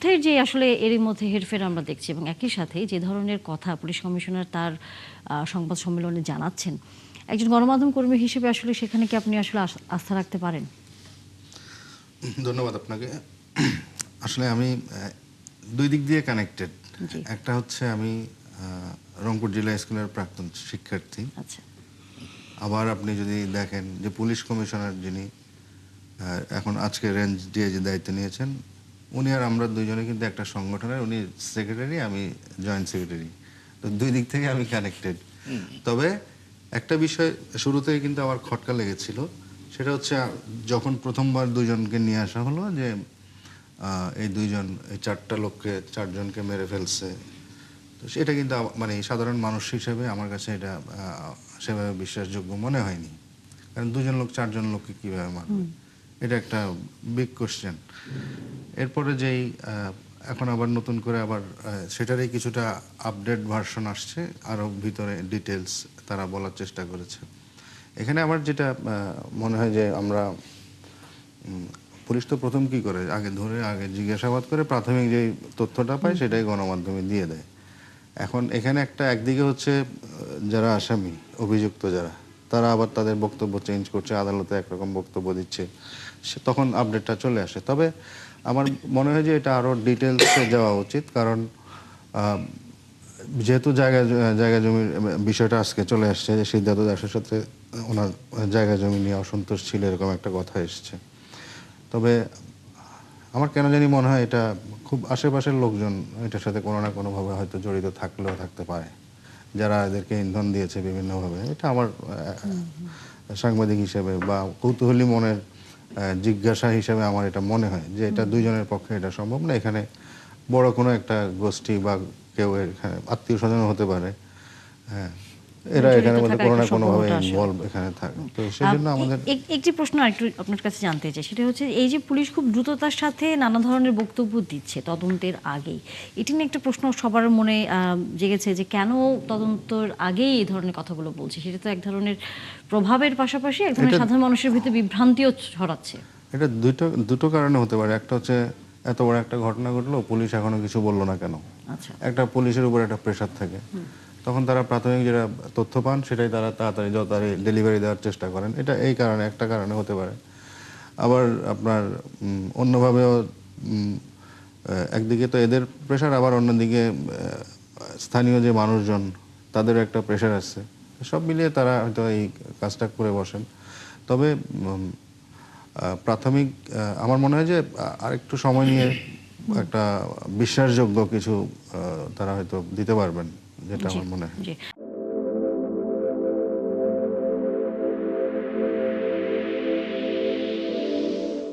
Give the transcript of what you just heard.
তথ্যের যে আসলে এরই মধ্যে হেরফের আমরা দেখছি এবং একই সাথে যে ধরনের কথা পুলিশ কমিশনার তার সংবাদ সম্মেলনে জানাচ্ছেন, একজন গণমাধ্যম কর্মী হিসেবে আসলে সেখানে কি আপনি আসলে আস্থা রাখতে পারেন? ধন্যবাদ আপনাকে। আসলে আমি দুই দিক দিয়ে কানেক্টেড। জি। একটা হচ্ছে আমি রংপুর জিলা স্কুলের প্রাক্তন শিক্ষার্থী। আচ্ছা। আবার আপনি যদি দেখেন যে পুলিশ কমিশনার যিনি এখন আজকে রেঞ্জ ডিআইজি দায়িত্ব নিয়েছেন, উনি আর আমরা দুইজনে কিন্তু একটা সংগঠনের, উনি সেক্রেটারি, আমি জয়েন্ট সেক্রেটারি। তো দুই দিক থেকে আমি কানেক্টেড। তবে একটা বিষয় শুরুতেই কিন্তু আমার খটকা লেগেছিল, সেটা হচ্ছে যখন প্রথমবার দুজনকে নিয়ে আসা হলো যে এই দুইজন এই চারজনকে মেরে ফেলছে, তো সেটা কিন্তু মানে সাধারণ মানুষ হিসেবে আমার কাছে এটা সেভাবে বিশ্বাসযোগ্য মনে হয়নি। কারণ দুজন লোক চারজন লোককে কীভাবে মারবে, এটা একটা বিগ কোশ্চেন। এরপরে যেই এখন আবার নতুন করে আবার সেটারই কিছুটা আপডেট ভার্সন আসছে, আরও ভিতরে ডিটেলস তারা বলার চেষ্টা করেছে। এখানে আমার যেটা মনে হয় যে আমরা পুলিশ তো প্রথম কি করে, আগে জিজ্ঞাসাবাদ করে প্রাথমিক যেই তথ্যটা পায় সেটাই গণমাধ্যমে দিয়ে দেয়। এখন এখানে একদিকে হচ্ছে যারা আসামি, অভিযুক্ত যারা, তারা আবার তাদের বক্তব্য চেঞ্জ করছে, আদালতে একরকম বক্তব্য দিচ্ছে, তখন আপডেটটা চলে আসে। তবে আমার মনে হয় যে এটা আরও ডিটেলসে যাওয়া উচিত, কারণ যেহেতু জায়গা জমির বিষয়টা আজকে চলে আসছে যে সিদ্ধার্থ দাসের সাথে ওনার জায়গা জমি নিয়ে অসন্তোষ ছিল, এরকম একটা কথা এসছে। তবে আমার কেন জানি মনে হয় এটা খুব আশেপাশের লোকজন এটার সাথে কোনো না কোনোভাবে হয়তো জড়িত থাকলেও থাকতে পারে, যারা এদেরকে ইন্ধন দিয়েছে বিভিন্নভাবে। এটা আমার সাংবাদিক হিসেবে বা কৌতূহলী মনের জিজ্ঞাসা হিসেবে আমার এটা মনে হয় যে এটা দুইজনের পক্ষে এটা সম্ভব না। এখানে বড় কোনো একটা গোষ্ঠী বা কেউ এখানে আত্মীয় স্বজন হতে পারে, হ্যাঁ, এরা এখানের মধ্যে কোনো না কোনোভাবে ইনভলভ এখানে থাকে। তো সেই জন্য আমাদের একটি প্রশ্ন আরেকটু আপনার কাছে জানতে চাই, সেটা হচ্ছে এই যে পুলিশ খুব দ্রুততার সাথে নানা ধরনের বক্তব্য দিচ্ছে তদন্তের আগেই, এটি নিয়ে একটা প্রশ্ন সবার মনে জেগেছে যে কেন তদন্তের আগেই এই ধরনের কথাগুলো বলছে। সেটা তো এক ধরনের প্রভাবের পাশাপাশি এক ধরনের সাধারণ মানুষের ভিতরে বিভ্রান্তিও ছড়াচ্ছে। এটা দুটো কারণে হতে পারে। একটা হচ্ছে এত বড় একটা ঘটনা ঘটলো, পুলিশ এখনো কিছু বললো না কেন। আচ্ছা। একটা পুলিশের উপর একটা প্রেশার থাকে, তখন তারা প্রাথমিক যেটা তথ্য পান সেটাই তারা তাড়াতাড়ি ডেলিভারি দেওয়ার চেষ্টা করেন। এটা এই কারণে, একটা কারণে হতে পারে। আবার আপনার অন্যভাবেও একদিকে তো এদের প্রেশার, আবার অন্যদিকে স্থানীয় যে মানুষজন তাদেরও একটা প্রেশার আছে। সব মিলিয়ে তারা হয়তো এই কাজটা করে বসেন। তবে প্রাথমিক আমার মনে হয় যে আরেকটু সময় নিয়ে একটা বিশ্বাসযোগ্য কিছু তারা হয়তো দিতে পারবেন, যেটা আমার মনে হয়।